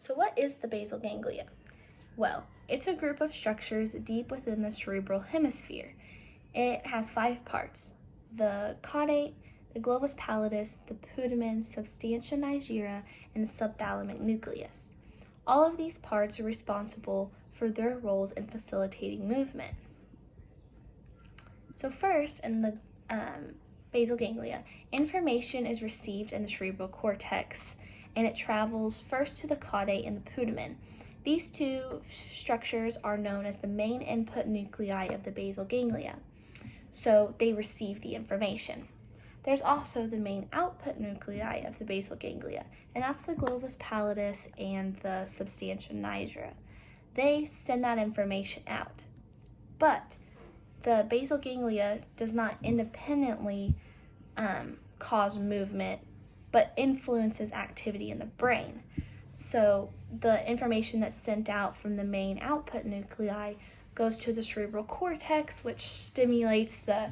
So what is the basal ganglia? Well, it's a group of structures deep within the cerebral hemisphere. It has 5 parts: the caudate, the globus pallidus, the putamen, substantia nigra, and the subthalamic nucleus. All of these parts are responsible for their roles in facilitating movement. So first, in the basal ganglia, information is received in the cerebral cortex, and it travels first to the caudate and the putamen. These 2 structures are known as the main input nuclei of the basal ganglia, so they receive the information. There's also the main output nuclei of the basal ganglia, and that's the globus pallidus and the substantia nigra. They send that information out. But the basal ganglia does not independently cause movement, but influences activity in the brain. So the information that's sent out from the main output nuclei goes to the cerebral cortex, which stimulates the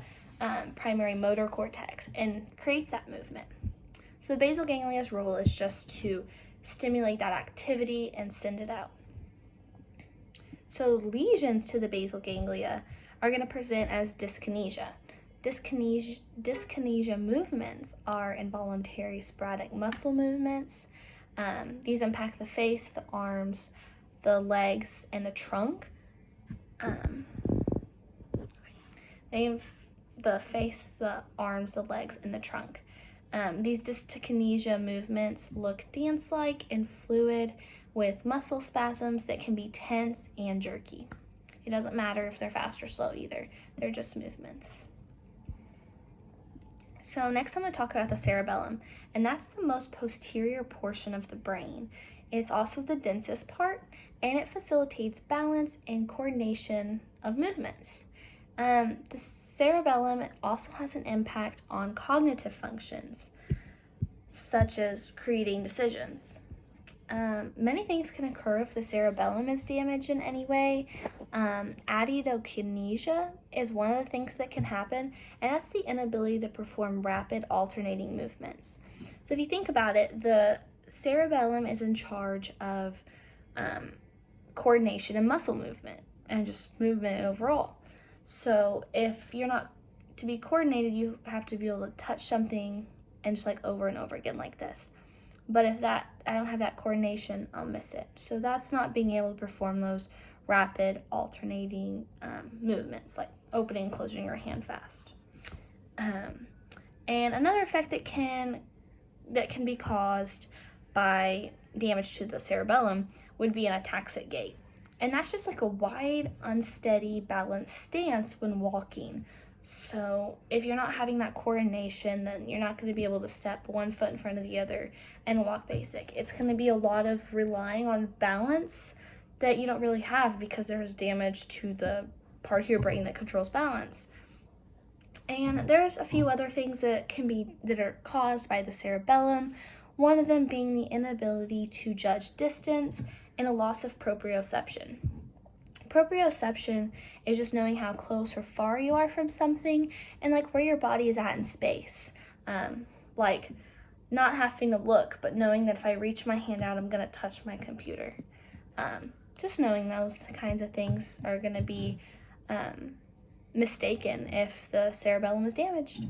primary motor cortex and creates that movement. So the basal ganglia's role is just to stimulate that activity and send it out. So lesions to the basal ganglia are going to present as dyskinesia. Dyskinesia movements are involuntary sporadic muscle movements. These impact the face, the arms, the legs, and the trunk. The face, the arms, the legs, and the trunk. These dyskinesia movements look dance-like and fluid with muscle spasms that can be tense and jerky. It doesn't matter if they're fast or slow either. They're just movements. So next I'm going to talk about the cerebellum, and that's the most posterior portion of the brain. It's also the densest part, and it facilitates balance and coordination of movements. The cerebellum also has an impact on cognitive functions, such as creating decisions. Many things can occur if the cerebellum is damaged in any way. Adidokinesia is one of the things that can happen, and that's the inability to perform rapid alternating movements. So if you think about it, the cerebellum is in charge of coordination and muscle movement, and just movement overall. So if you're not to be coordinated, you have to be able to touch something and just like over and over again like this. But if I don't have that coordination, I'll miss it. So that's not being able to perform those rapid alternating movements, like opening and closing your hand fast. And another effect that can be caused by damage to the cerebellum would be an ataxic gait. And that's just like a wide, unsteady, balanced stance when walking. So if you're not having that coordination, then you're not going to be able to step one foot in front of the other and walk basic. It's going to be a lot of relying on balance that you don't really have because there's damage to the part of your brain that controls balance. And there's a few other things that are caused by the cerebellum. One of them being the inability to judge distance and a loss of proprioception. Proprioception is just knowing how close or far you are from something and like where your body is at in space. Like not having to look, but knowing that if I reach my hand out, I'm going to touch my computer. Just knowing those kinds of things are going to be mistaken if the cerebellum is damaged.